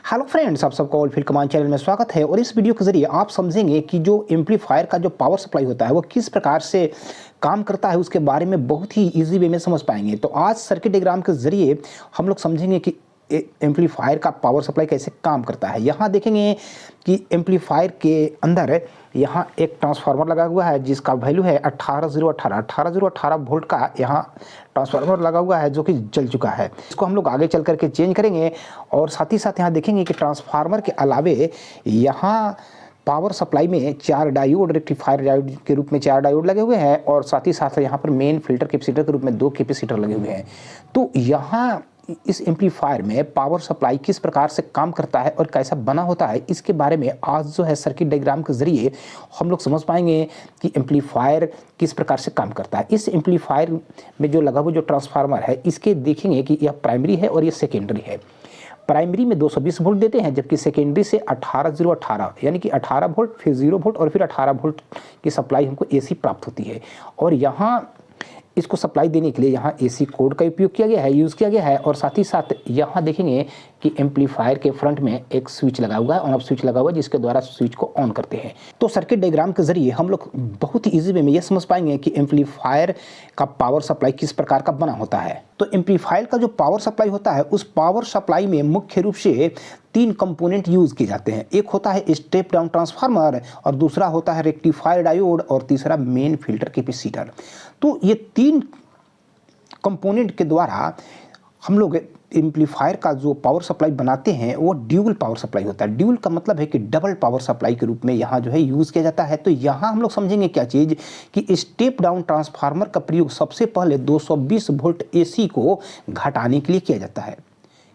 Hello friends, आप सबका ऑलफील्ड command channel में स्वागत है। और इस वीडियो के जरिए आप समझेंगे कि जो एम्पलीफायर का जो पावर सप्लाई होता है वो किस प्रकार से काम करता है, उसके बारे में बहुत ही इजी वे में समझ पाएंगे। तो आज सर्किट डायग्राम के जरिए हम लोग समझेंगे कि एम्पलीफायर का पावर सप्लाई कैसे काम करता है। यहाँ देखेंगे कि एम्पलीफायर के अंदर यहाँ एक ट्रांसफार्मर लगा हुआ है जिसका वैल्यू है 18018 वोल्ट का यहाँ ट्रांसफार्मर लगा हुआ है जो कि जल चुका है। इसको हम लोग आगे चल करके चेंज करेंगे। और साथ ही साथ यहाँ देखेंगे कि ट्रांसफार्मर के अलावे यहाँ पावर सप्लाई में 4 डायोड, रेक्टिफायर डायोड के रूप में 4 डायोड लगे हुए हैं और साथ ही साथ यहाँ पर मेन फिल्टर कैपेसिटर के रूप में 2 कैपेसिटर लगे हुए हैं। तो यहाँ इस एम्पलीफायर में पावर सप्लाई किस प्रकार से काम करता है और कैसा बना होता है, इसके बारे में आज जो है सर्किट डायग्राम के जरिए हम लोग समझ पाएंगे कि एम्पलीफायर किस प्रकार से काम करता है। इस एम्पलीफायर में जो लगा हुआ जो ट्रांसफार्मर है, इसके देखेंगे कि यह प्राइमरी है और यह सेकेंडरी है। प्राइमरी में 220 वोल्ट देते हैं, जबकि सेकेंडरी से 18018 यानी कि 18 वोल्ट, फिर 0 वोल्ट और फिर 18 वोल्ट की सप्लाई हमको एसी प्राप्त होती है। और यहाँ इसको सप्लाई देने के लिए यहाँ एसी कोड का उपयोग किया गया है, यूज़ किया गया है। और साथ ही साथ यहाँ देखेंगे कि एम्पलीफायर के फ्रंट में एक स्विच लगा हुआ है, ऑन ऑफ स्विच लगा हुआ है, जिसके द्वारा स्विच को ऑन करते हैं। तो सर्किट डायग्राम के जरिए हम लोग बहुत ही इजी वे में ये समझ पाएंगे कि एम्पलीफायर का पावर सप्लाई किस प्रकार का बना होता है। तो एम्पलीफायर का जो पावर सप्लाई होता है, उस पावर सप्लाई में मुख्य रूप से 3 कंपोनेंट यूज किए जाते हैं। एक होता है स्टेप डाउन ट्रांसफार्मर, और दूसरा होता है रेक्टिफायर डायोड, और तीसरा मेन फिल्टर कैपेसिटर। तो ये 3 कंपोनेंट के द्वारा हम लोग एम्पलीफायर का जो पावर सप्लाई बनाते हैं वो ड्यूल पावर सप्लाई होता है। ड्यूल का मतलब है कि डबल पावर सप्लाई के रूप में यहाँ जो है यूज़ किया जाता है। तो यहाँ हम लोग समझेंगे क्या चीज़ कि स्टेप डाउन ट्रांसफार्मर का प्रयोग सबसे पहले 220 वोल्ट एसी को घटाने के लिए किया जाता है,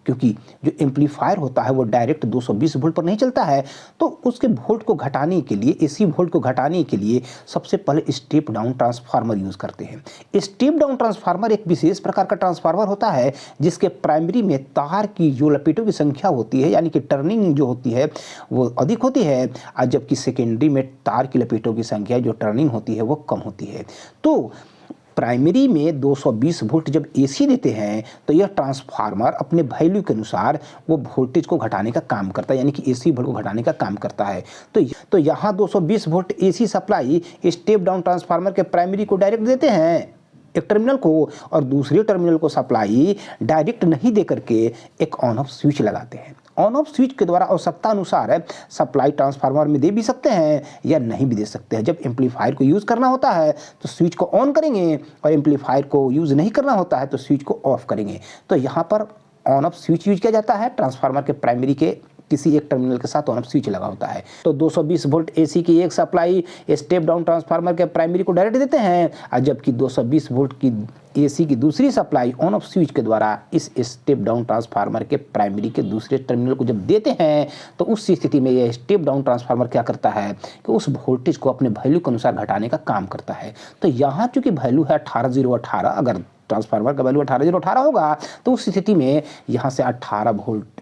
क्योंकि जो एम्पलीफायर होता है वो डायरेक्ट 220 वोल्ट पर नहीं चलता है। तो उसके वोल्ट को घटाने के लिए, एसी वोल्ट को घटाने के लिए सबसे पहले स्टेप डाउन ट्रांसफार्मर यूज़ करते हैं। स्टेप डाउन ट्रांसफार्मर एक विशेष प्रकार का ट्रांसफार्मर होता है जिसके प्राइमरी में तार की जो लपेटों की संख्या होती है, यानी कि टर्निंग जो होती है वो अधिक होती है, और जबकि सेकेंडरी में तार की लपेटों की संख्या जो टर्निंग होती है वो कम होती है। तो प्राइमरी में 220 वोल्ट जब एसी देते हैं तो यह ट्रांसफार्मर अपने वैल्यू के अनुसार वो वोल्टेज को घटाने का काम करता है, यानी कि एसी वोल्ट को घटाने का काम करता है। तो यहाँ 220 volt AC supply step down transformer के प्राइमरी को डायरेक्ट देते हैं एक टर्मिनल को, और दूसरे टर्मिनल को सप्लाई डायरेक्ट नहीं दे करके एक ऑन ऑफ स्विच लगाते हैं। ऑन ऑफ स्विच के द्वारा आवश्यकता अनुसार सप्लाई ट्रांसफार्मर में दे भी सकते हैं या नहीं भी दे सकते हैं। जब एम्पलीफायर को यूज़ करना होता है तो स्विच को ऑन करेंगे, और एम्पलीफायर को यूज़ नहीं करना होता है तो स्विच को ऑफ करेंगे। तो यहाँ पर ऑन ऑफ स्विच यूज किया जाता है, ट्रांसफार्मर के प्राइमरी के किसी एक टर्मिनल के साथ ऑन ऑफ स्विच लगा होता है। तो 220 वोल्ट एसी की एक सप्लाई स्टेप डाउन ट्रांसफार्मर के प्राइमरी को डायरेक्ट देते हैं, और जबकि 220 वोल्ट की एसी की दूसरी सप्लाई ऑन ऑफ स्विच के द्वारा इस स्टेप डाउन ट्रांसफार्मर के प्राइमरी के दूसरे टर्मिनल को जब देते हैं तो उस स्थिति में यह स्टेप डाउन ट्रांसफार्मर क्या करता है कि उस वोल्टेज को अपने वैल्यू के अनुसार घटाने का काम करता है। तो यहाँ चूंकि वैल्यू है 18018, अगर ट्रांसफार्मर का वैल्यू 18018 होगा तो उस स्थिति में यहाँ से 18 वोल्ट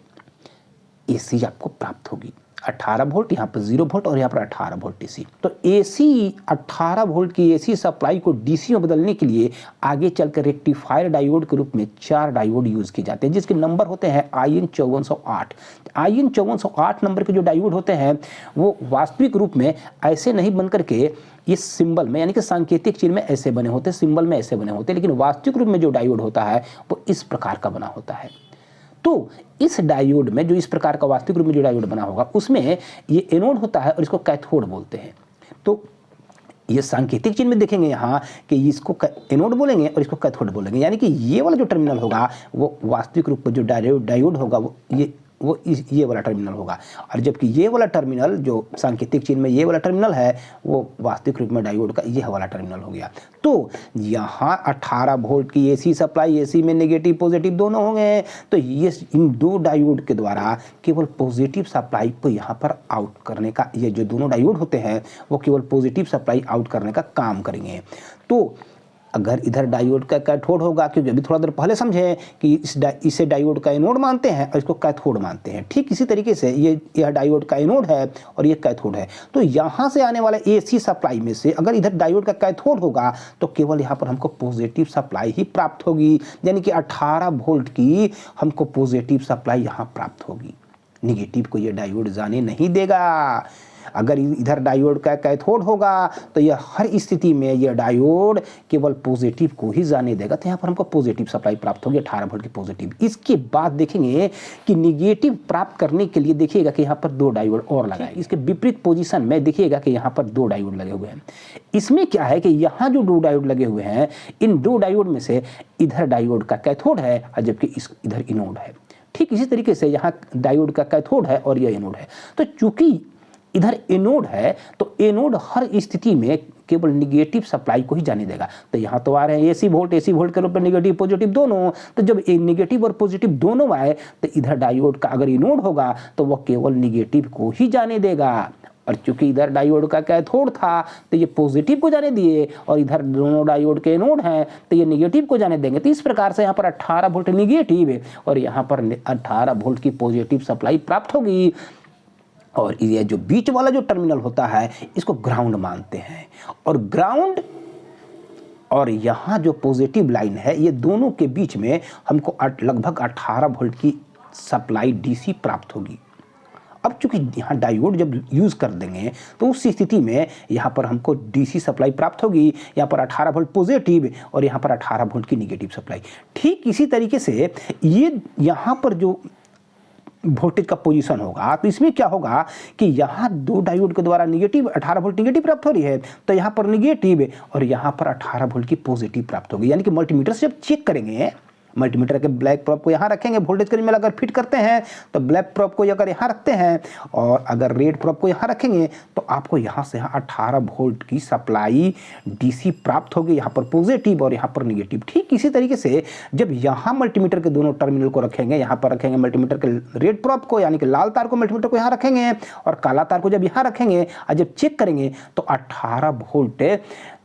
एसी आपको प्राप्त होगी। 18 वोल्ट, यहाँ पर 0 वोल्ट और यहाँ पर 18 वोल्ट एसी। तो एसी 18 वोल्ट की एसी सप्लाई को डीसी में बदलने के लिए आगे चलकर रेक्टिफायर डायोड के रूप में 4 डायोड यूज किए जाते हैं, जिसके नंबर होते हैं IN 5408। IN 5408 नंबर के जो डायोड होते हैं वो वास्तविक रूप में ऐसे नहीं बन करके इस सिंबल में, यानी कि सांकेतिक चिन्ह में ऐसे बने होते, सिंबल में ऐसे बने होते, लेकिन वास्तविक रूप में जो डायोड होता है वो इस प्रकार का बना होता है। तो इस डायोड में, जो इस प्रकार का वास्तविक रूप में जो डायोड बना होगा, उसमें ये एनोड होता है और इसको कैथोड बोलते हैं। तो ये सांकेतिक चिन्ह में देखेंगे यहाँ कि इसको एनोड बोलेंगे और इसको कैथोड बोलेंगे, यानी कि ये वाला जो टर्मिनल होगा वो वास्तविक रूप में जो डायोड होगा वो ये वाला टर्मिनल होगा, और जबकि ये वाला टर्मिनल जो सांकेतिक चिन्ह में ये वाला टर्मिनल है वो वास्तविक रूप में डायोड का ये वाला टर्मिनल हो गया। तो यहाँ 18 वोल्ट की एसी सप्लाई, एसी में नेगेटिव पॉजिटिव दोनों होंगे, तो ये इन 2 डायोड के द्वारा केवल पॉजिटिव सप्लाई को यहाँ पर आउट करने का, ये जो दोनों डायोड होते हैं वो केवल पॉजिटिव सप्लाई आउट करने का काम करेंगे। तो अगर इधर डायोड का कैथोड होगा, क्योंकि अभी थोड़ा देर पहले समझे कि इसे डायोड का एनोड मानते हैं और इसको कैथोड मानते हैं, ठीक इसी तरीके से यह डायोड का एनोड है और ये कैथोड है। तो यहाँ से आने वाला एसी सप्लाई में से अगर इधर डायोड का कैथोड होगा तो केवल यहाँ पर हमको पॉजिटिव सप्लाई ही प्राप्त होगी, यानी कि 18 वोल्ट की हमको पॉजिटिव सप्लाई यहाँ प्राप्त होगी। निगेटिव को ये डायोड जाने नहीं देगा। अगर इधर डायोड का कैथोड होगा तो यह हर स्थिति में यह डायोड केवल पॉजिटिव को ही जाने देगा। तो यहाँ पर हमको पॉजिटिव सप्लाई प्राप्त होगी 18 वोल्ट की पॉजिटिव। इसके बाद देखेंगे कि निगेटिव प्राप्त करने के लिए देखिएगा कि यहाँ पर 2 डायोड और लगाए। इसके विपरीत पोजीशन में देखिएगा कि यहाँ पर 2 डायोड लगे हुए हैं। इसमें क्या है कि यहाँ जो 2 डायोड लगे हुए हैं, इन 2 डायोड में से इधर डायोड का कैथोड है और जबकि इधर एनोड है। ठीक इसी तरीके से यहाँ डायोड का कैथोड है और यह एनोड है। तो चूंकि इधर एनोड है तो एनोड हर स्थिति में केवल निगेटिव सप्लाई को ही जाने देगा। तो यहाँ तो आ रहे हैं एसी वोल्ट के रूप में निगेटिव पॉजिटिव दोनों। तो जब निगेटिव और पॉजिटिव दोनों आए तो इधर डायोड का अगर एनोड होगा तो वह केवल निगेटिव को ही जाने देगा। और चूंकि इधर डायोड का कैथोड था तो ये पॉजिटिव को जाने दिए और इधर दोनों डायोड के एनोड हैं तो ये निगेटिव को जाने देंगे। तो इस प्रकार से यहाँ पर 18 वोल्ट निगेटिव और यहाँ पर 18 वोल्ट की पॉजिटिव सप्लाई प्राप्त होगी। और ये जो बीच वाला जो टर्मिनल होता है इसको ग्राउंड मानते हैं। और ग्राउंड और यहाँ जो पॉजिटिव लाइन है ये दोनों के बीच में हमको लगभग 18 वोल्ट की सप्लाई डीसी प्राप्त होगी। अब चूंकि यहाँ डायोड जब यूज़ कर देंगे तो उस स्थिति में यहाँ पर हमको डीसी सप्लाई प्राप्त होगी। यहाँ पर 18 वोल्ट पॉजिटिव और यहाँ पर 18 वोल्ट की निगेटिव सप्लाई। ठीक इसी तरीके से ये यहाँ पर जो वोल्टेज का पोजीशन होगा तो इसमें क्या होगा कि यहाँ 2 डायोड के द्वारा निगेटिव 18 वोल्ट निगेटिव प्राप्त हो रही है तो यहाँ पर निगेटिव और यहाँ पर 18 वोल्ट की पॉजिटिव प्राप्त होगी। यानी कि मल्टीमीटर से जब चेक करेंगे, मल्टीमीटर के ब्लैक प्रोब को यहाँ रखेंगे, वोल्टेज के में अगर फिट करते हैं तो ब्लैक प्रोब को अगर यहाँ रखते हैं और अगर रेड प्रोब को यहाँ रखेंगे तो आपको यहाँ से 18 वोल्ट की सप्लाई डीसी प्राप्त होगी। यहाँ पर पॉजिटिव और यहाँ पर निगेटिव। ठीक इसी तरीके से जब यहाँ मल्टीमीटर के दोनों टर्मिनल को रखेंगे, यहाँ पर रखेंगे मल्टीमीटर के रेड प्रोब को यानी कि लाल तार को मल्टीमीटर को यहाँ रखेंगे और काला तार को जब यहाँ रखेंगे और जब चेक करेंगे तो 18 वोल्ट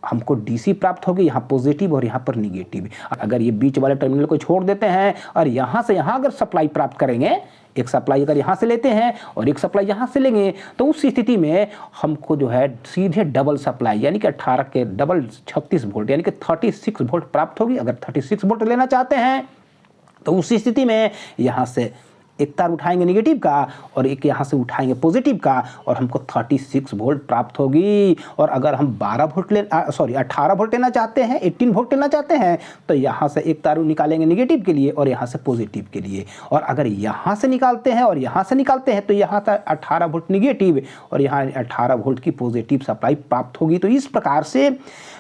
हमको डीसी प्राप्त होगी, यहाँ पॉजिटिव और यहाँ पर निगेटिव। अगर ये बीच वाले टर्मिनल को छोड़ देते हैं और यहाँ से यहाँ अगर सप्लाई प्राप्त करेंगे, एक सप्लाई अगर यहाँ से लेते हैं और एक सप्लाई यहाँ से लेंगे तो उस स्थिति में हमको जो है सीधे डबल सप्लाई यानी कि 18 के डबल 36 वोल्ट यानी कि 36 वोल्ट प्राप्त होगी। अगर 36 वोल्ट लेना चाहते हैं तो उस स्थिति में यहाँ से एक तार उठाएंगे निगेटिव का और एक यहाँ से उठाएंगे पॉजिटिव का और हमको 36 वोल्ट प्राप्त होगी। और अगर हम 18 वोल्ट लेना चाहते हैं, 18 वोल्ट लेना चाहते हैं तो यहाँ से एक तार निकालेंगे निगेटिव के लिए और यहाँ से पॉजिटिव के लिए। और अगर यहाँ से निकालते हैं और यहाँ से निकालते हैं तो यहाँ से 18 वोल्ट निगेटिव और यहाँ 18 वोल्ट की पॉजिटिव सप्लाई प्राप्त होगी। तो इस प्रकार से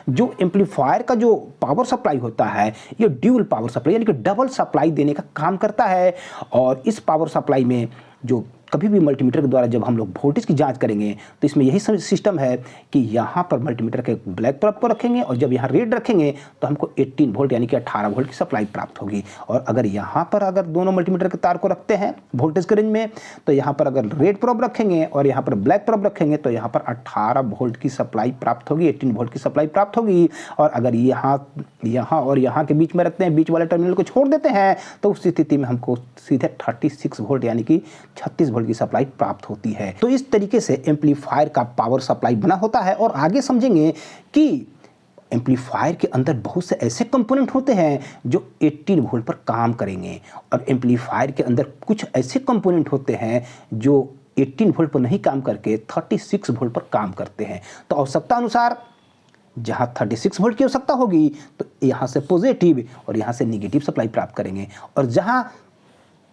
जो एम्पलीफायर का जो पावर सप्लाई होता है ये ड्यूल पावर सप्लाई यानी कि डबल सप्लाई देने का काम करता है। और इस पावर सप्लाई में जो कभी भी मल्टीमीटर के द्वारा जब हम लोग वोल्टेज की जांच करेंगे तो इसमें यही सिस्टम है कि यहाँ पर मल्टीमीटर के ब्लैक प्रोब को रखेंगे और जब यहाँ रेड रखेंगे तो हमको 18 वोल्ट यानी कि 18 वोल्ट की सप्लाई प्राप्त होगी। और अगर यहाँ पर अगर दोनों मल्टीमीटर के तार को रखते हैं वोल्टेज के रेंज में तो यहाँ पर अगर रेड प्रोब रखेंगे और यहाँ पर ब्लैक प्रोब रखेंगे तो यहाँ पर 18 वोल्ट की सप्लाई प्राप्त होगी, 18 वोल्ट की सप्लाई प्राप्त होगी। और अगर यहाँ और यहाँ के बीच में रखते हैं, बीच वाले टर्मिनल को छोड़ देते हैं तो उस स्थिति में हमको सीधे 36 वोल्ट यानी कि 36 वोल्ट की सप्लाई प्राप्त होती है। तो इस तरीके से एम्पलीफायर का पावर सप्लाई बना होता है। और आगे समझेंगे कि एम्पलीफायर के अंदर बहुत से ऐसे कंपोनेंट होते हैं जो 18 वोल्ट पर काम करेंगे और एम्पलीफायर के अंदर कुछ ऐसे कंपोनेंट होते हैं जो 18 वोल्ट पर नहीं काम करके 36 वोल्ट पर काम करते हैं। तो आवश्यकता अनुसार जहाँ 36 वोल्ट की आवश्यकता होगी तो यहाँ से पॉजिटिव और यहाँ से निगेटिव सप्लाई प्राप्त करेंगे और जहाँ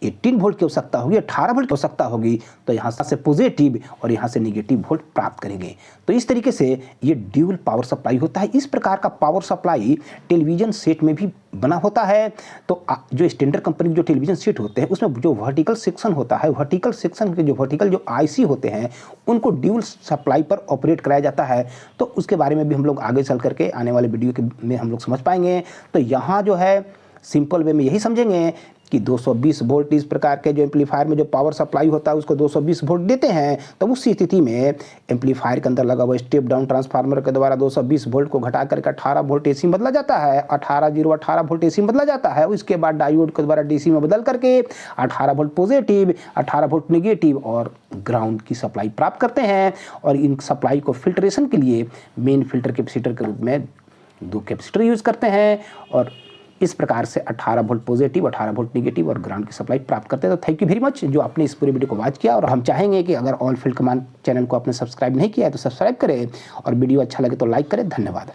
18 वोल्ट की आवश्यकता होगी, 18 वोल्ट की आवश्यकता होगी तो यहाँ से पॉजिटिव और यहाँ से निगेटिव वोल्ट प्राप्त करेंगे। तो इस तरीके से ये ड्यूल पावर सप्लाई होता है। इस प्रकार का पावर सप्लाई टेलीविज़न सेट में भी बना होता है। तो जो स्टैंडर्ड कंपनी के जो टेलीविज़न सेट होते हैं उसमें जो वर्टिकल सेक्शन होता है, वर्टिकल सेक्शन के जो वर्टिकल जो आईसी होते हैं उनको ड्यूल सप्लाई पर ऑपरेट कराया जाता है। तो उसके बारे में भी हम लोग आगे चल करके आने वाले वीडियो में हम लोग समझ पाएंगे। तो यहाँ जो है सिंपल वे में यही समझेंगे कि 220 वोल्ट इस प्रकार के जो एम्पलीफायर में जो पावर सप्लाई होता है उसको 220 वोल्ट देते हैं। तो उस स्थिति में एम्पलीफायर के अंदर लगा हुआ स्टेप डाउन ट्रांसफार्मर के द्वारा 220 वोल्ट को घटा करके 18 वोल्ट एसी में बदला जाता है, 18 वोल्ट एसी में बदला जाता है। उसके बाद डायोड के द्वारा डीसी में बदल करके 18 वोल्ट पॉजिटिव, 18 वोल्ट निगेटिव और ग्राउंड की सप्लाई प्राप्त करते हैं। और इन सप्लाई को फिल्ट्रेशन के लिए मेन फिल्टर कैपेसिटर के रूप में 2 कैपेसिटर यूज़ करते हैं और इस प्रकार से 18 वोल्ट पॉजिटिव, 18 वोल्ट नेगेटिव और ग्राउंड की सप्लाई प्राप्त करते हैं। तो थैंक यू वेरी मच जो आपने इस पूरे वीडियो को वॉच किया, और हम चाहेंगे कि अगर ऑल फील्ड कमांड चैनल को आपने सब्सक्राइब नहीं किया है तो सब्सक्राइब करें, और वीडियो अच्छा लगे तो लाइक करें। धन्यवाद।